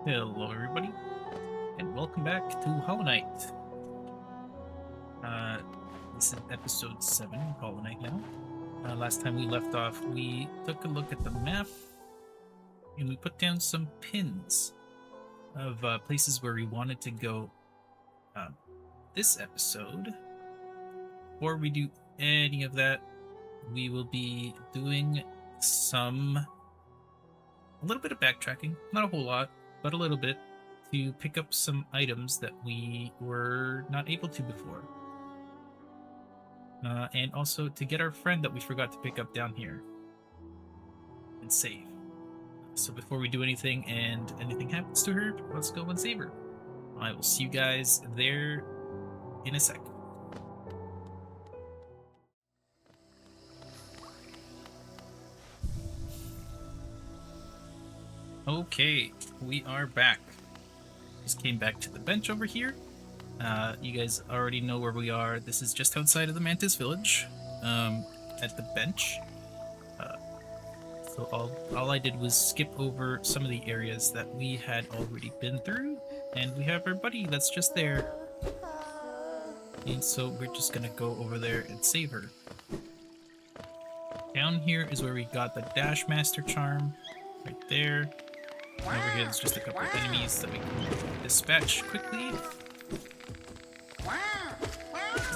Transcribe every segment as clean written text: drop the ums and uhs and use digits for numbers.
Hello, everybody, and welcome back to Hollow Knight. This is episode 7 of Hollow Knight now. Last time we left off, we took a look at the map and we put down some pins of places where we wanted to go. This episode, before we do any of that, we will be doing a little bit of backtracking, not a whole lot, but a little bit, to pick up some items that we were not able to before. And also to get our friend that we forgot to pick up down here and save. So before we do anything and anything happens to her, let's go and save her. I will see you guys there in a sec. Okay, we are back. Just came back to the bench over here. You guys already know where we are. This is just outside of the Mantis village, at the bench. So all I did was skip over some of the areas that we had already been through, and we have our buddy that's just there. And so we're just gonna go over there and save her. Down here is where we got the Dash Master Charm, right there. And over here there's just a couple of enemies that we can dispatch quickly,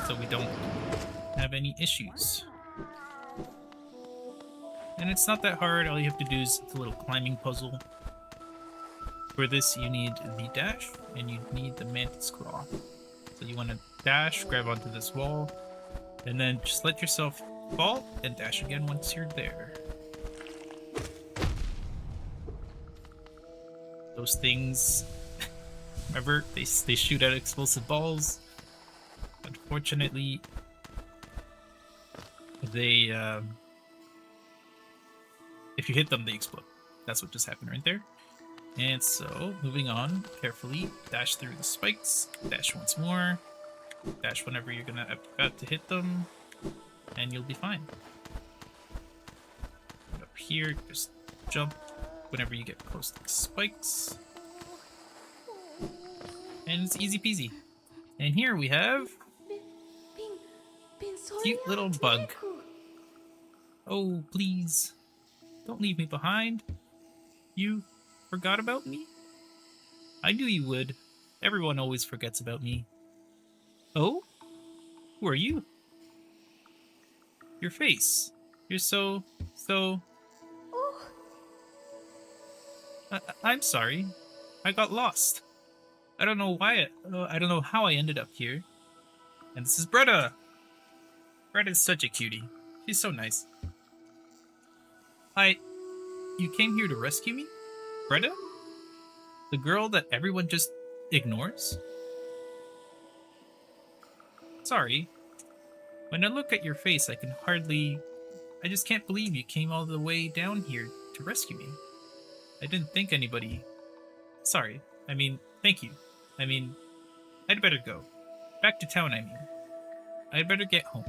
so we don't have any issues. And it's not that hard, all you have to do is it's a little climbing puzzle. For this you need the dash, and you need the mantis claw. So you want to dash, grab onto this wall, and then just let yourself fall, and dash again once you're there. Those things, remember, they shoot out explosive balls. Unfortunately, they, if you hit them, they explode. That's what just happened right there. And so, moving on, carefully, dash through the spikes, dash once more, dash whenever you're about to hit them, and you'll be fine. And over here, just jump whenever you get close to the spikes. And it's easy peasy. And here we have cute little bug. Oh, please, don't leave me behind. You forgot about me? I knew you would. Everyone always forgets about me. Oh? Who are you? Your face. You're so... I'm sorry. I got lost. I don't know why. I don't know how I ended up here. And this is Bretta. Bretta's such a cutie. She's so nice. You came here to rescue me? Bretta? The girl that everyone just ignores? Sorry. When I look at your face, I just can't believe you came all the way down here to rescue me. I didn't think anybody... Sorry. Thank you. I'd better go. Back to town, I'd better get home.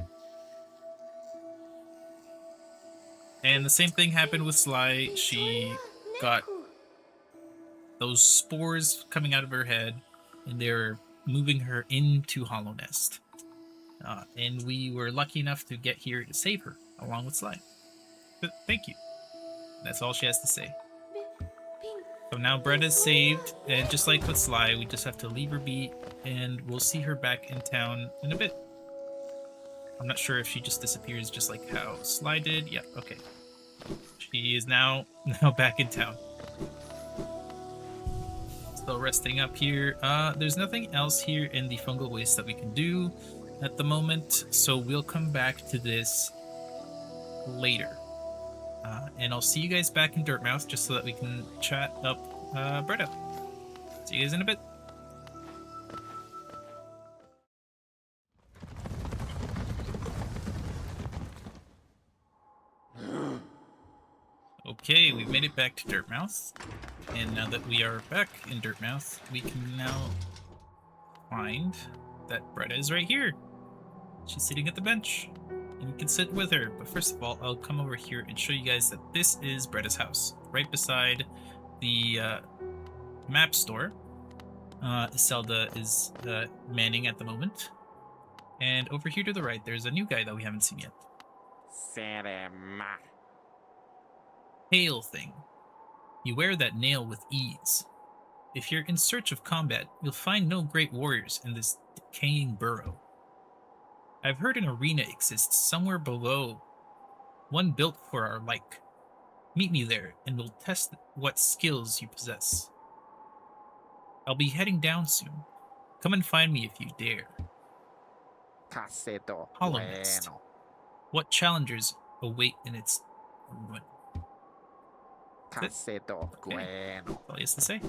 And the same thing happened with Sly. She got those spores coming out of her head, and they're moving her into Hallownest. And we were lucky enough to get here to save her, along with Sly. But thank you. That's all she has to say. So now Bretta's saved, and just like with Sly, we just have to leave her be, and we'll see her back in town in a bit. I'm not sure if she just disappears just like how Sly did. Yeah, okay. She is now back in town. Still resting up here. There's nothing else here in the fungal waste that we can do at the moment, so we'll come back to this later. And I'll see you guys back in Dirtmouth just so that we can chat up Bretta. See you guys in a bit. Okay, we've made it back to Dirtmouth. And now that we are back in Dirtmouth, we can now find that Bretta is right here. She's sitting at the bench, and you can sit with her. But first of all, I'll come over here and show you guys that this is Bretta's house, right beside the map store. Zelda is manning at the moment. And over here to the right, there's a new guy that we haven't seen yet. Hail thing. You wear that nail with ease. If you're in search of combat, you'll find no great warriors in this decaying burrow. I've heard an arena exists somewhere below, one built for our like. Meet me there, and we'll test what skills you possess. I'll be heading down soon. Come and find me if you dare. Hallownest. What challengers await in its ruin? That's all he has to say.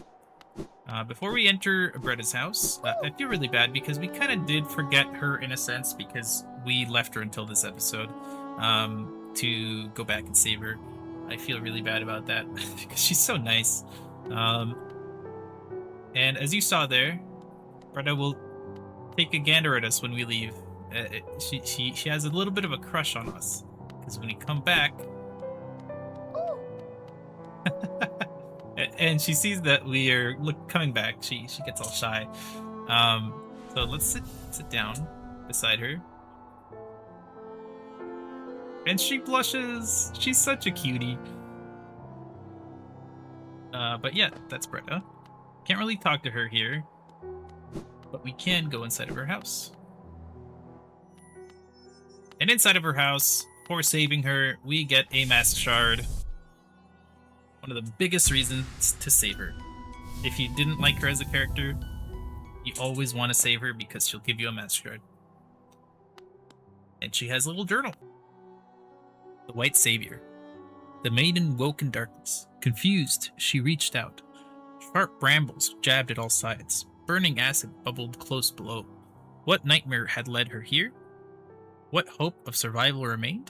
Before we enter Bretta's house, I feel really bad because we kind of did forget her in a sense because we left her until this episode to go back and save her. I feel really bad about that because she's so nice. And as you saw there, Bretta will take a gander at us when we leave. She has a little bit of a crush on us because when we come back, and she sees that we are coming back, she gets all shy. So let's sit down beside her. And she blushes. She's such a cutie. But yeah, that's Bretta. Can't really talk to her here, but we can go inside of her house. And inside of her house, for saving her, we get a mask shard. One of the biggest reasons to save her. If you didn't like her as a character, you always want to save her because she'll give you a mask shard. And she has a little journal. The White Savior. The maiden woke in darkness. Confused, she reached out. Sharp brambles jabbed at all sides. Burning acid bubbled close below. What nightmare had led her here? What hope of survival remained?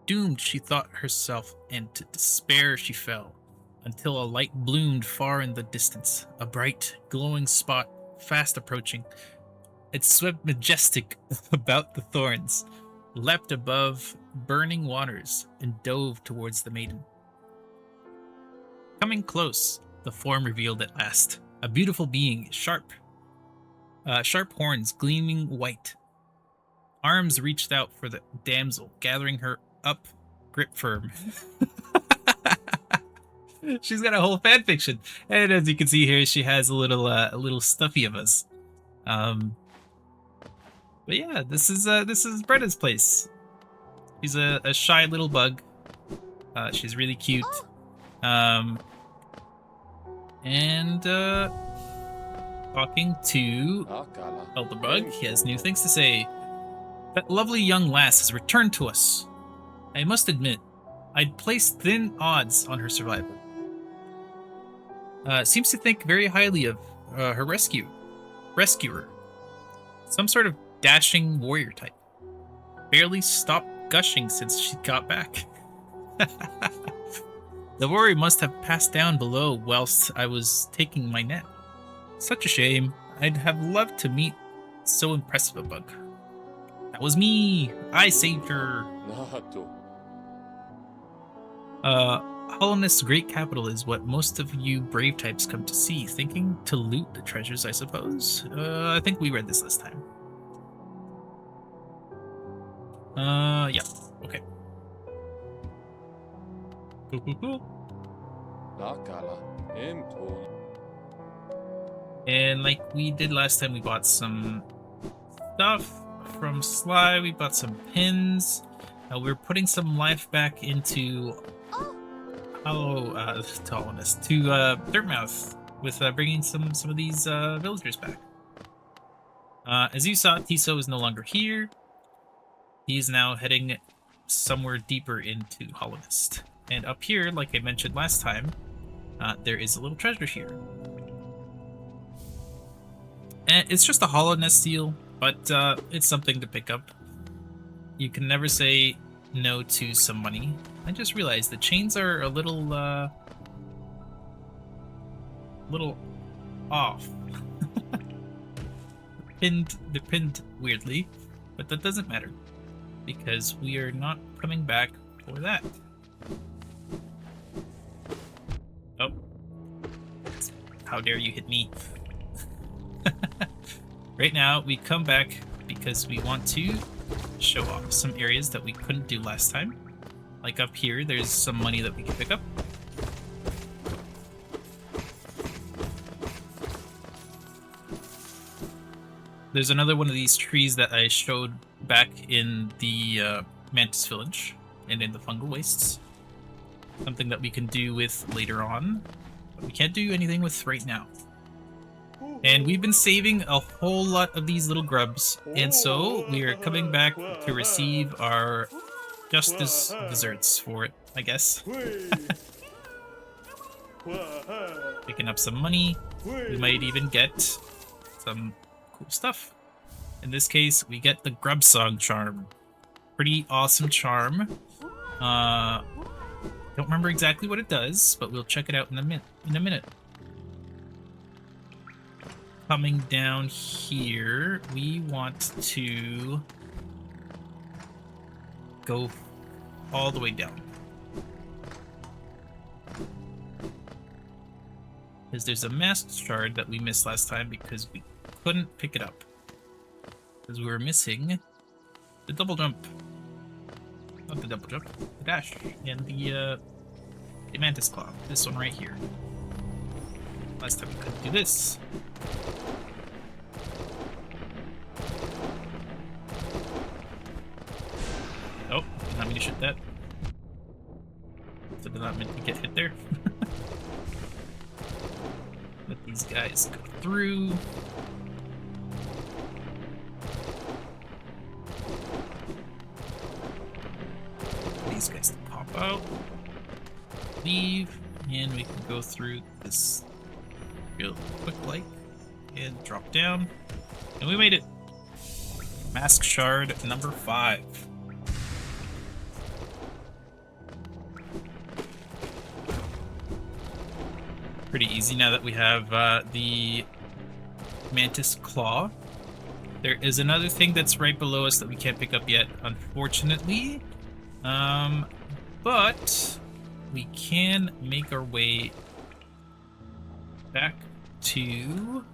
Doomed, she thought herself, and to despair she fell, until a light bloomed far in the distance, a bright, glowing spot fast approaching. It swept majestic about the thorns, leapt above burning waters, and dove towards the maiden. Coming close, the form revealed at last, a beautiful being, sharp horns gleaming white. Arms reached out for the damsel, gathering her up, grip firm. She's got a whole fanfiction, and as you can see here, she has a little stuffy of us. But yeah, this is Bretta's place. She's a shy little bug. She's really cute. And talking to Elderbug, he has new things to say. That lovely young lass has returned to us. I must admit, I'd placed thin odds on her survival. Seems to think very highly of her rescuer. Some sort of dashing warrior type. Barely stopped gushing since she got back. The warrior must have passed down below whilst I was taking my nap. Such a shame. I'd have loved to meet so impressive a bug. That was me. I saved her. Hallownest's great capital is what most of you brave types come to see, thinking to loot the treasures, I suppose. I think we read this last time. Yeah. Okay. Cool. And like we did last time, we bought some stuff from Sly. We bought some pins. We're putting some life back into Hallownest to Dirtmouth with bringing some of these villagers back. As you saw, Tiso is no longer here. He's now heading somewhere deeper into Hallownest. And up here, like I mentioned last time, there is a little treasure here. And it's just a Hallownest Seal, but it's something to pick up. You can never say no to some money. I just realized the chains are a little off. They're pinned weirdly, but that doesn't matter because we are not coming back for that. Oh, How dare you hit me? Right now, we come back because we want to show off some areas that we couldn't do last time. Like up here, there's some money that we can pick up. There's another one of these trees that I showed back in the Mantis Village and in the Fungal Wastes. Something that we can do with later on, but we can't do anything with right now. And we've been saving a whole lot of these little grubs, and so we are coming back to receive our justice desserts for it, I guess. Picking up some money. We might even get some cool stuff. In this case, we get the Gubrsong Charm. Pretty awesome charm. Don't remember exactly what it does, but we'll check it out in a minute. Coming down here, we want to go all the way down. Because there's a masked shard that we missed last time because we couldn't pick it up. Because we were missing the double jump. Not the double jump, the dash, and the mantis claw. This one right here. Last time we couldn't do this. Oh, did not mean to shoot that. So did not mean to get hit there. Let these guys go through. These guys to pop out. Leave. And we can go through this real quick like and drop down. And we made it. Mask shard number 5. Pretty easy now that we have the mantis claw. There is another thing that's right below us that we can't pick up yet, unfortunately. But we can make our way back to...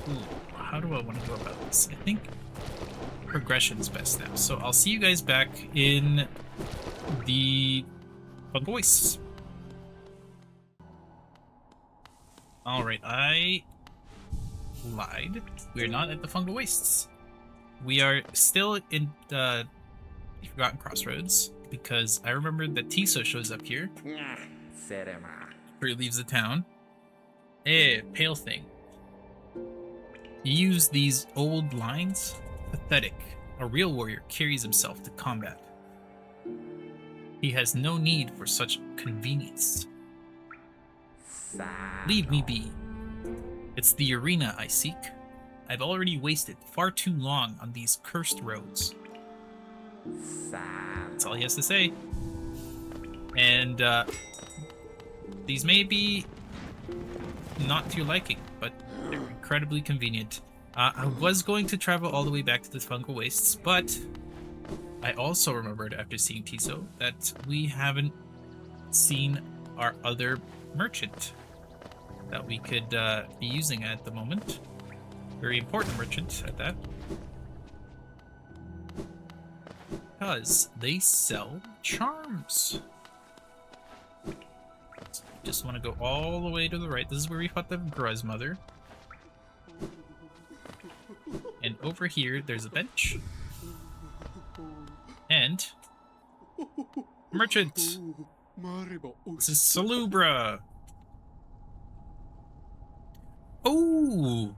Ooh, how do I want to go about this? I think progression's best now. So I'll see you guys back in the Fungal Wastes. Alright, I lied. We're not at the Fungal Wastes. We are still in the Forgotten Crossroads, because I remember that Tiso shows up here. Before he leaves the town. Pale thing. You use these old lines? Pathetic. A real warrior carries himself to combat. He has no need for such convenience. Leave me be. It's the arena I seek. I've already wasted far too long on these cursed roads. That's all he has to say. And these may be not to your liking, but they're incredibly convenient. I was going to travel all the way back to the Fungal Wastes, but I also remembered after seeing Tiso that we haven't seen our other merchant that we could be using at the moment. Very important merchant at that. Because they sell charms. Just want to go all the way to the right. This is where we fought the Gruzmother. And over here, there's a bench. And... merchant! This is Salubra! Oh!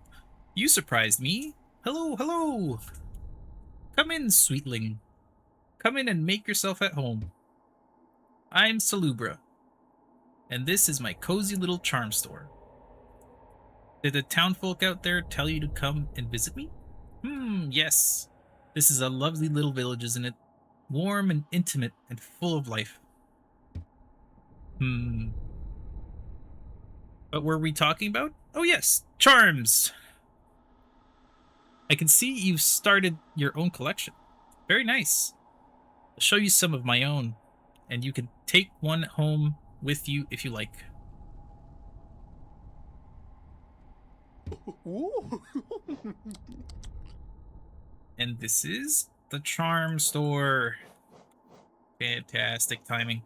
You surprised me. Hello, hello! Come in, sweetling. Come in and make yourself at home. I'm Salubra, and this is my cozy little charm store. Did the townfolk out there tell you to come and visit me? Yes. This is a lovely little village, isn't it? Warm and intimate and full of life. What were we talking about? Oh yes, charms! I can see you've started your own collection. Very nice. I'll show you some of my own, and you can take one home with you if you like. And this is the charm store. Fantastic timing.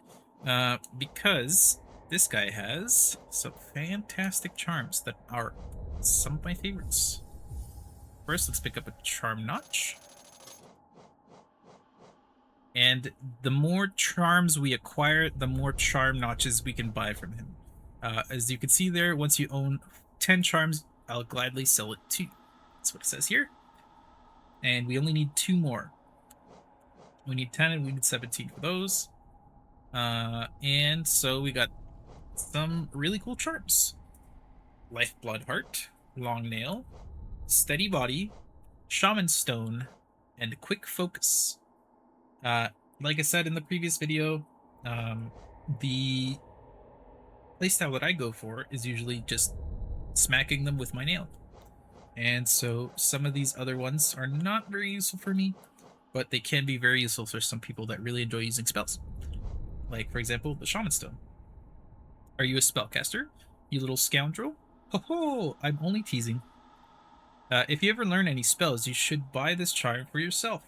Because this guy has some fantastic charms that are some of my favorites. First, let's pick up a charm notch. And the more charms we acquire, the more charm notches we can buy from him. As you can see there, once you own 10 charms, I'll gladly sell it to you. That's what it says here. And we only need 2 more. We need 10 and we need 17 for those. And so we got some really cool charms. Lifeblood Heart, Long Nail, Steady Body, Shaman Stone, and Quick Focus. Like I said in the previous video, the playstyle that I go for is usually just smacking them with my nail. And so some of these other ones are not very useful for me, but they can be very useful for some people that really enjoy using spells. Like, for example, the Shaman Stone. Are you a spellcaster, you little scoundrel? Ho ho! I'm only teasing. If you ever learn any spells, you should buy this charm for yourself.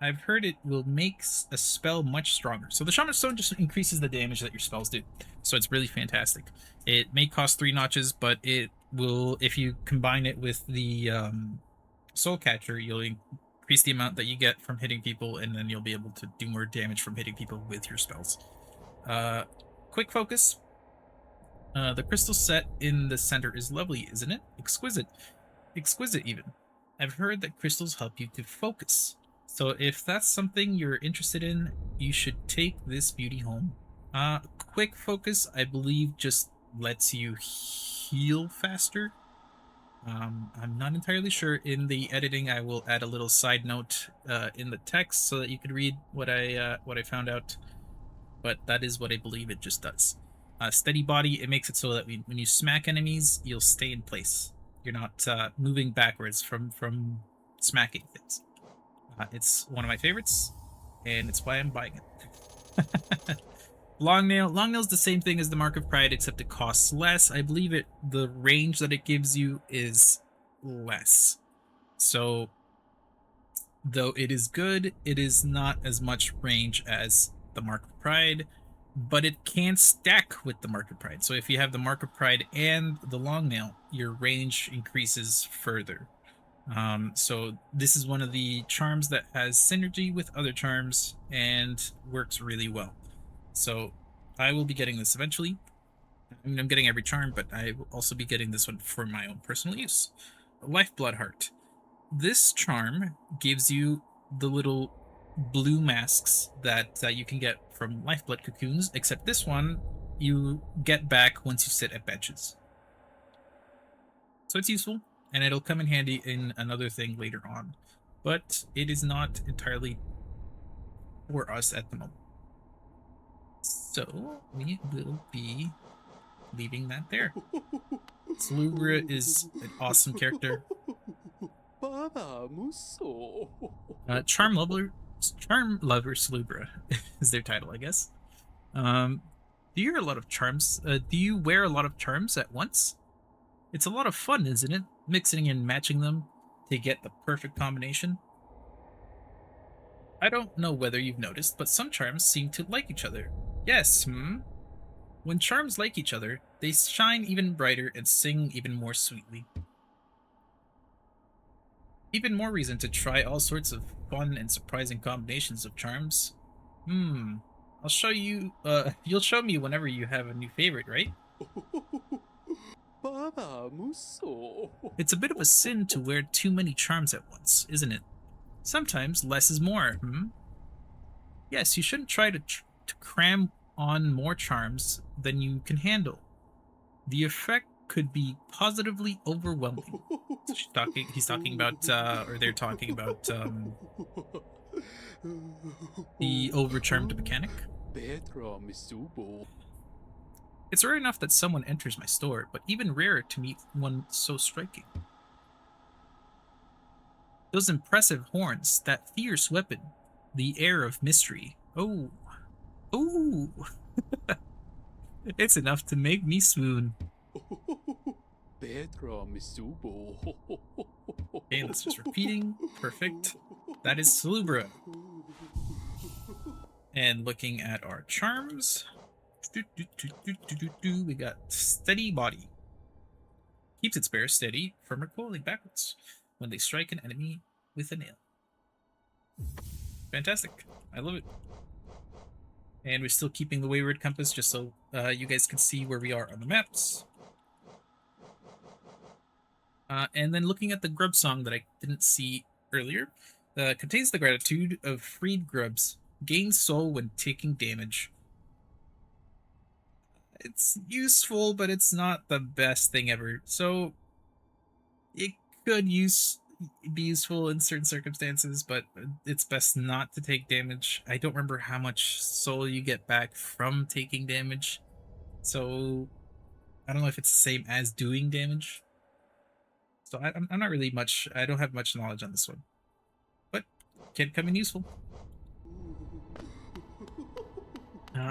I've heard it will make a spell much stronger. So the Shaman Stone just increases the damage that your spells do. So it's really fantastic. It may cost 3 notches, but it will, if you combine it with the Soul Catcher, you'll increase the amount that you get from hitting people, and then you'll be able to do more damage from hitting people with your spells. Quick Focus. The crystal set in the center is lovely, isn't it? Exquisite. Exquisite, even. I've heard that crystals help you to focus. So if that's something you're interested in, you should take this beauty home. Quick Focus, I believe, just lets you heal faster. I'm not entirely sure. In the editing, I will add a little side note in the text so that you could read what I found out. But that is what I believe it just does. Steady Body, it makes it so that when you smack enemies, you'll stay in place. You're not moving backwards from smacking things. It's one of my favorites, and it's why I'm buying it. Long Nail. Long Nail's the same thing as the Mark of Pride, except it costs less. I believe the range that it gives you is less. So, though it is good, it is not as much range as the Mark of Pride, but it can stack with the Mark of Pride. So if you have the Mark of Pride and the Long Nail, your range increases further. So this is one of the charms that has synergy with other charms and works really well. So I will be getting this eventually. I mean, I'm getting every charm, but I will also be getting this one for my own personal use. Lifeblood Heart. This charm gives you the little blue masks that you can get from Lifeblood cocoons, except this one you get back once you sit at benches. So it's useful, and it'll come in handy in another thing later on, but it is not entirely for us at the moment. So we will be leaving that there. Salubra is an awesome character. Charm Lover Salubra is their title, I guess. Do you hear a lot of charms? Do you wear a lot of charms at once? It's a lot of fun, isn't it? Mixing and matching them to get the perfect combination. I don't know whether you've noticed, but some charms seem to like each other. Yes, When charms like each other, they shine even brighter and sing even more sweetly. Even more reason to try all sorts of fun and surprising combinations of charms. I'll show you, you'll show me whenever you have a new favorite, right? It's a bit of a sin to wear too many charms at once, isn't it? Sometimes less is more, Yes, you shouldn't try to cram on more charms than you can handle. The effect could be positively overwhelming. He's talking about, or they're talking about, the overcharmed mechanic. It's rare enough that someone enters my store, but even rarer to meet one so striking. Those impressive horns, that fierce weapon, the air of mystery. Oh. It's enough to make me swoon. Okay, that's just repeating. Perfect. That is Salubra. And looking at our charms, we got Steady Body. Keeps its bearer steady from recoiling backwards when they strike an enemy with a nail. Fantastic. I love it. And we're still keeping the Wayward Compass just so you guys can see where we are on the maps. And then looking at the grub song that I didn't see earlier, contains the gratitude of freed grubs. Gains soul when taking damage. It's useful, but it's not the best thing ever. So it could be useful in certain circumstances, but it's best not to take damage. I don't remember how much soul you get back from taking damage, so I don't know if it's the same as doing damage. So I'm not really much. I don't have much knowledge on this one, but can come in useful.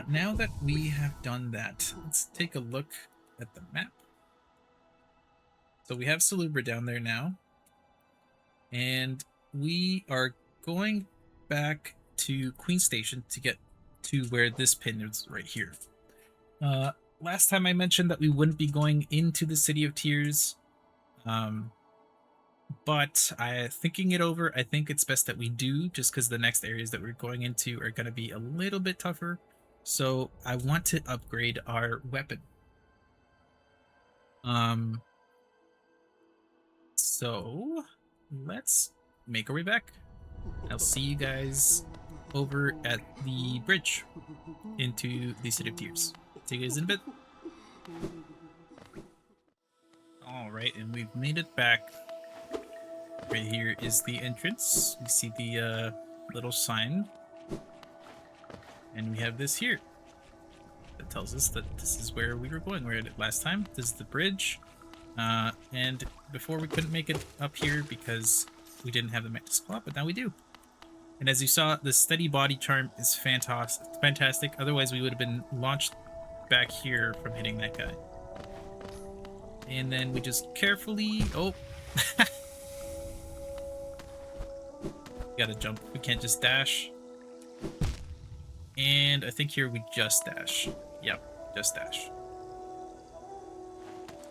Now that we have done that, let's take a look at the map. So we have Salubra down there now, and we are going back to Queen Station to get to where this pin is right here. Last time I mentioned that we wouldn't be going into the City of Tears, but thinking it over, I think it's best that we do, just because the next areas that we're going into are going to be a little bit tougher. So I want to upgrade our weapon. So let's make our way back. I'll see you guys over at the bridge into the City of Tears. See you guys in a bit. Alright, and we've made it back. Right here is the entrance. You see the little sign. And we have this here. That tells us that this is where we were going. We were at it last time. This is the bridge. And before we couldn't make it up here because we didn't have the magic spot, but now we do. And as you saw, the Steady Body charm is fantastic. Otherwise, we would have been launched back here from hitting that guy. And then we just carefully... Oh! Gotta jump. We can't just dash. And I think here we just dash. Yep, just dash.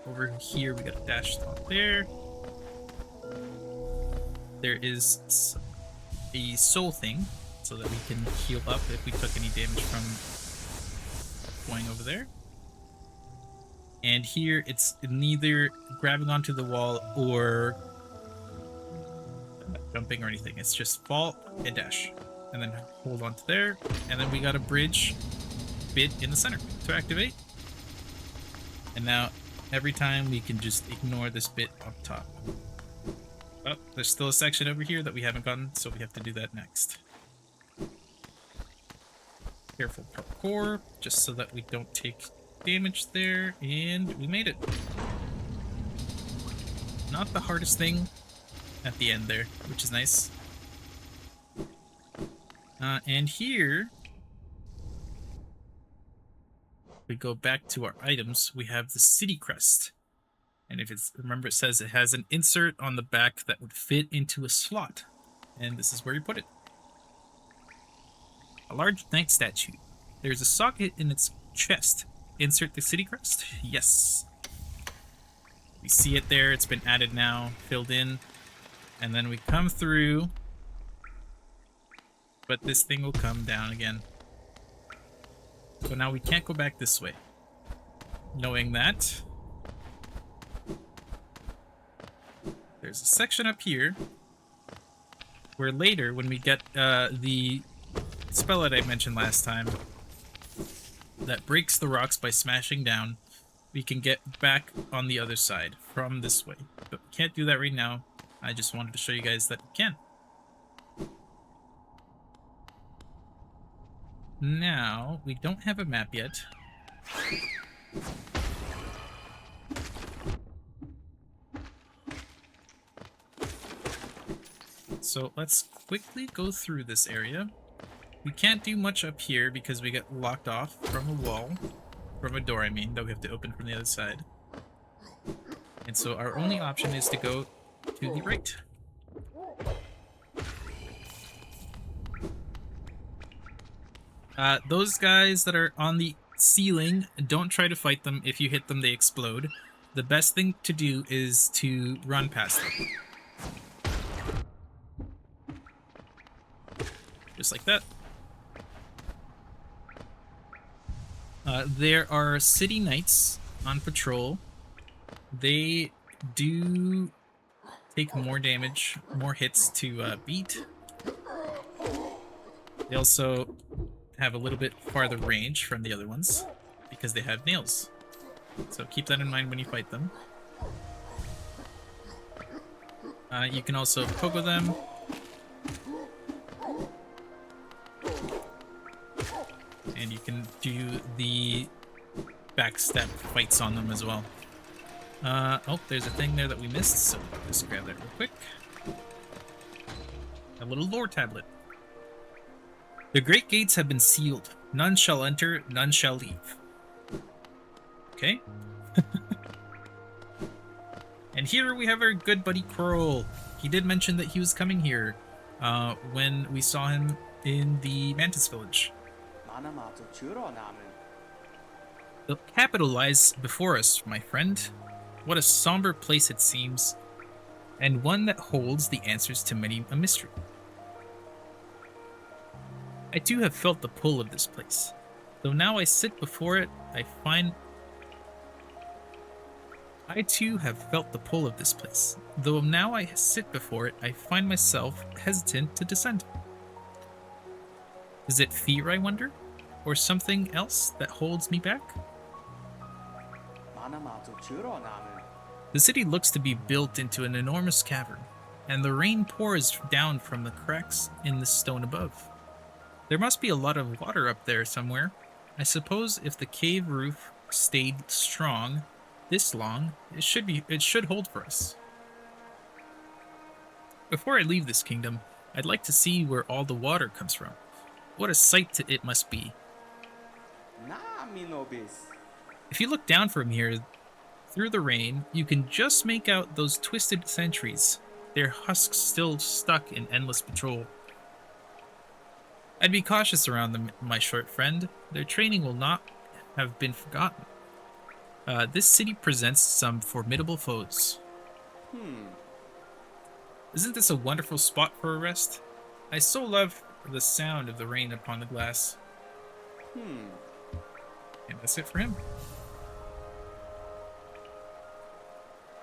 Over here, we got a dash stop there. There is a soul thing, so that we can heal up if we took any damage from going over there. And here, it's neither grabbing onto the wall or jumping or anything. It's just fall and dash. And then hold on to there. And then we got a bridge bit in the center to activate. And now, every time we can just ignore this bit up top. Oh, there's still a section over here that we haven't gotten, so we have to do that next. Careful parkour, just so that we don't take damage there, and we made it. Not the hardest thing at the end there, which is nice. And here, we go back to our items, we have the city crest. And if it's, remember it says it has an insert on the back that would fit into a slot. And this is where you put it. A large knight statue. There's a socket in its chest. Insert the city crest? Yes. We see it there, it's been added now, filled in. And then we come through. But this thing will come down again. So now we can't go back this way. Knowing that, there's a section up here where later, when we get the spell that I mentioned last time that breaks the rocks by smashing down, we can get back on the other side from this way. But we can't do that right now. I just wanted to show you guys that we can. Now, we don't have a map yet. So let's quickly go through this area. We can't do much up here because we get locked off from a wall. from a door, I mean, that we have to open from the other side. And so our only option is to go to the right. Those guys that are on the ceiling, don't try to fight them. If you hit them, they explode. The best thing to do is to run past them. Just like that. There are city knights on patrol. They do take more damage, more hits to beat. They also have a little bit farther range from the other ones because they have nails. So keep that in mind when you fight them. You can also pogo them. And you can do the backstep fights on them as well. Oh, there's a thing there that we missed, so just grab that real quick. A little lore tablet. The great gates have been sealed. None shall enter, none shall leave. Okay. And here we have our good buddy Quirrel. He did mention that he was coming here when we saw him in the Mantis Village. The capital lies before us, my friend. What a somber place it seems, and one that holds the answers to many a mystery. I too have felt the pull of this place. Though now I sit before it, I too have felt the pull of this place. Though now I sit before it, I find myself hesitant to descend. Is it fear, I wonder? Or something else that holds me back? The city looks to be built into an enormous cavern, and the rain pours down from the cracks in the stone above. There must be a lot of water up there somewhere. I suppose if the cave roof stayed strong this long, it should hold for us. Before I leave this kingdom, I'd like to see where all the water comes from. What a sight it must be. If you look down from here, through the rain, you can just make out those twisted sentries, their husks still stuck in endless patrol. I'd be cautious around them, my short friend. Their training will not have been forgotten. This city presents some formidable foes. Isn't this a wonderful spot for a rest? I so love the sound of the rain upon the glass. And that's it for him.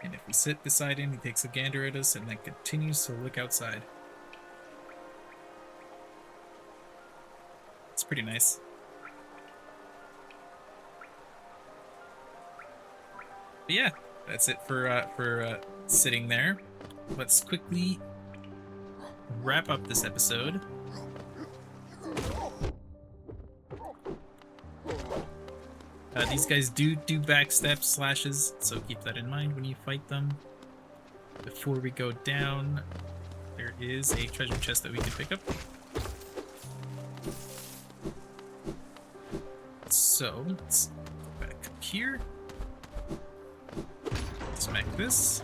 And if we sit beside him, he takes a gander at us and then continues to look outside. It's pretty nice. But yeah, that's it for sitting there. Let's quickly wrap up this episode. These guys do backstep slashes, so keep that in mind when you fight them. Before we go down, there is a treasure chest that we can pick up. So, let's go back up here. Smack this.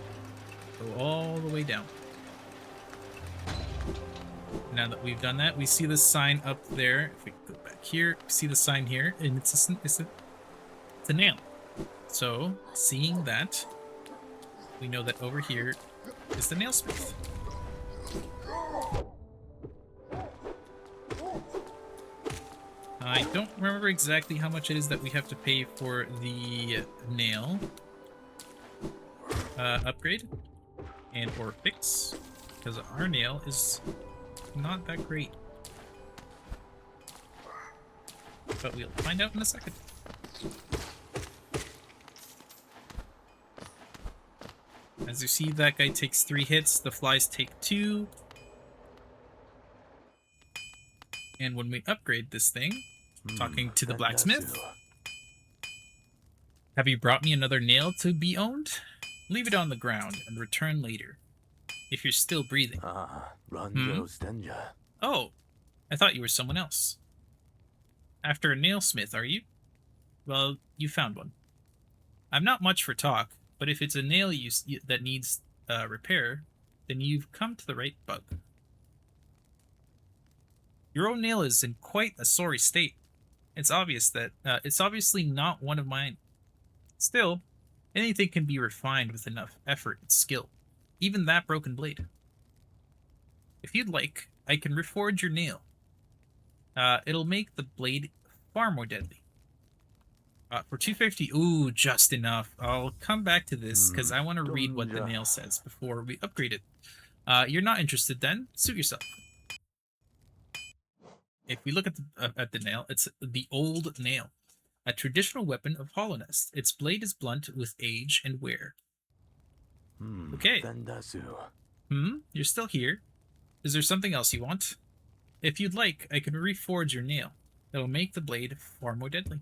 Go all the way down. Now that we've done that, we see the sign up there. If we go back here, we see the sign here, and it's a nail. So, seeing that, we know that over here is the Nailsmith. I don't remember exactly how much it is that we have to pay for the nail upgrade and or fix, because our nail is not that great. But we'll find out in a second. As you see, that guy takes 3 hits, the flies take 2. And when we upgrade this thing, talking to the blacksmith, have you brought me another nail to be owned? Leave it on the ground and return later, if you're still breathing. Oh, I thought you were someone else. After a nailsmith, are you? Well, you found one. I'm not much for talk, but if it's a nail that needs repair, then you've come to the right bug. Your own nail is in quite a sorry state. It's obvious that it's obviously not one of mine. Still, anything can be refined with enough effort and skill, even that broken blade. If you'd like, I can reforge your nail. It'll make the blade far more deadly. For 250, ooh, just enough. I'll come back to this because I want to read what the nail says before we upgrade it. You're not interested then? Suit yourself. If we look at the nail, it's the old nail, a traditional weapon of Hallownest. Its blade is blunt with age and wear. Okay. You're still here. Is there something else you want? If you'd like, I can reforge your nail. That'll make the blade far more deadly.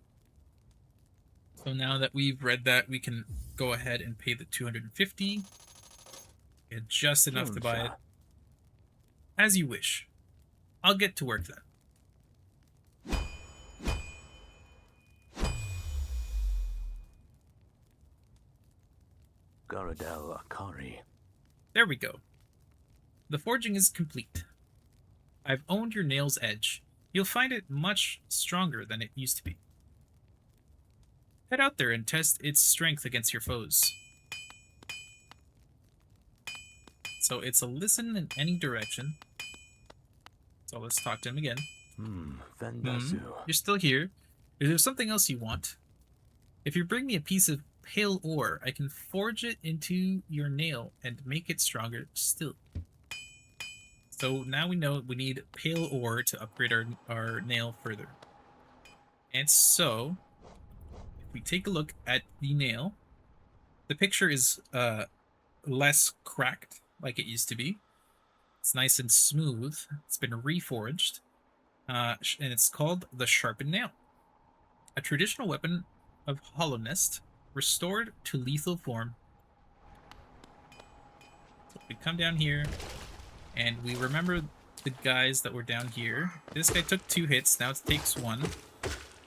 So now that we've read that, we can go ahead and pay the 250. Get just enough to buy it. As you wish. I'll get to work then. There we go. The forging is complete. I've owned your nail's edge. You'll find it much stronger than it used to be. Head out there and test its strength against your foes. So it's a listen in any direction. So let's talk to him again. You're still here. Is there something else you want? If you bring me a piece of pale ore, I can forge it into your nail and make it stronger still. So now we know we need pale ore to upgrade our nail further. And so, if we take a look at the nail, the picture is less cracked like it used to be. It's nice and smooth. It's been reforged. And it's called the Sharpened Nail. A traditional weapon of Hallownest, restored to lethal form. So we come down here, and we remember the guys that were down here. This guy took 2 hits, now it takes 1.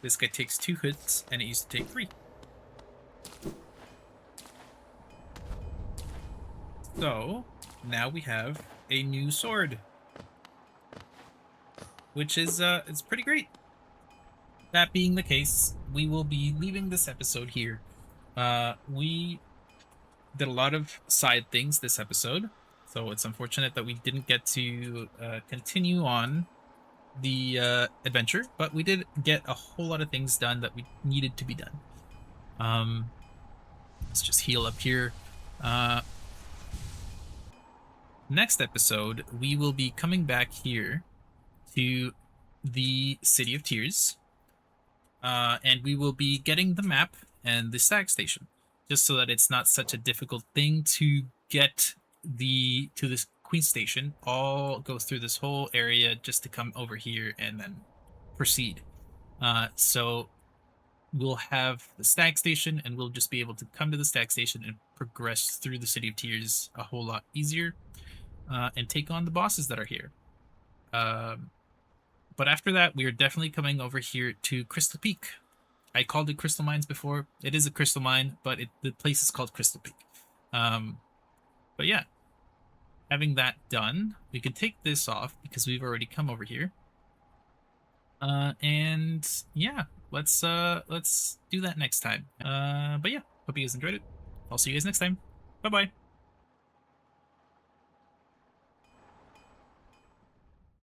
This guy takes 2 hits, and it used to take 3. So, now we have a new sword. Which is, it's pretty great. That being the case, we will be leaving this episode here. We did a lot of side things this episode, so it's unfortunate that we didn't get to continue on the adventure, but we did get a whole lot of things done that we needed to be done. Let's just heal up here. Next episode, we will be coming back here to the City of Tears, and we will be getting the map and the stag station, just so that it's not such a difficult thing to get to this Queen Station. All go through this whole area just to come over here and then proceed. So we'll have the stag station, and we'll just be able to come to the stag station and progress through the City of Tears a whole lot easier, and take on the bosses that are here. But after that, we are definitely coming over here to Crystal Peak. I called it Crystal Mines before. It is a crystal mine, but the place is called Crystal Peak. But yeah, having that done, we can take this off because we've already come over here. And yeah, let's do that next time. But yeah, hope you guys enjoyed it. I'll see you guys next time. Bye-bye.